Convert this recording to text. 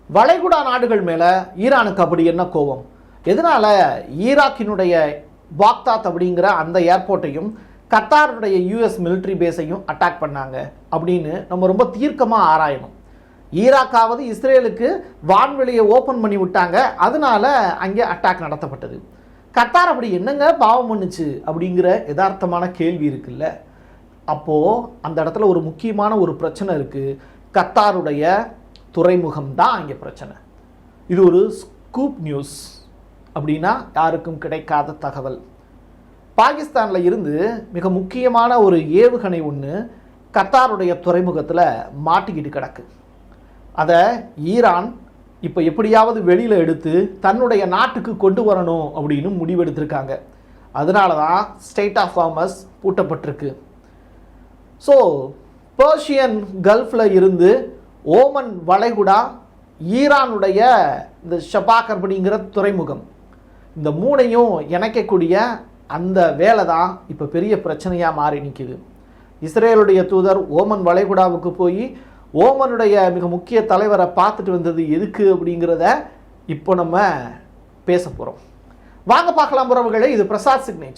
வளைகுடா நாடுகள் மேலே ஈரானுக்கு அப்படி என்ன கோபம்? எதனால் ஈராக்கினுடைய பாக்தாத் அப்படிங்கிற அந்த ஏர்போர்ட்டையும் கத்தாருடைய யூஎஸ் மிலிட்ரி பேஸையும் அட்டாக் பண்ணாங்க அப்படின்னு நம்ம ரொம்ப தீர்க்கமாக ஆராயணும். ஈராக்காவது இஸ்ரேலுக்கு வான்வெளியை ஓப்பன் பண்ணி விட்டாங்க, அதனால அங்கே அட்டாக் நடத்தப்பட்டது. கத்தார் அப்படி என்னங்க பாவம் பண்ணுச்சு அப்படிங்கிற யதார்த்தமான கேள்வி இருக்குல்ல. அப்போது அந்த இடத்துல ஒரு முக்கியமான ஒரு பிரச்சனை இருக்குது. கத்தாருடைய துறைமுகம் தான் அங்கே பிரச்சனை. இது ஒரு ஸ்கூப் நியூஸ் அப்படின்னா யாருக்கும் கிடைக்காத தகவல். பாகிஸ்தானில் இருந்து மிக முக்கியமான ஒரு ஏவுகணை ஒன்று கத்தாருடைய துறைமுகத்தில் மாட்டிக்கிட்டு கிடக்கு. அதை ஈரான் இப்போ எப்படியாவது வெளியில் எடுத்து தன்னுடைய நாட்டுக்கு கொண்டு வரணும் அப்படின்னு முடிவெடுத்திருக்காங்க. அதனால தான் ஸ்டேட் ஆஃப் ஹார்மஸ் பூட்டப்பட்டிருக்கு. ஸோ பெர்ஷியன் கல்ஃபில் இருந்து ஓமன் வளைகுடா, ஈரானுடைய இந்த ஷபாக் அப்படிங்கிற துறைமுகம், இந்த மூணையும் இணைக்கக்கூடிய அந்த வேலை தான் இப்போ பெரிய பிரச்சனையாக மாறி நிற்கிது. இஸ்ரேலுடைய தூதர் ஓமன் வளைகுடாவுக்கு போய் ஓமனுடைய மிக முக்கிய தலைவரை பார்த்துட்டு வந்தது எதுக்கு அப்படிங்கிறத இப்போ நம்ம பேச போகிறோம். வாங்க பார்க்கலாம் உறவுகளே. இது பிரசாத் சிக்னேச்சர்.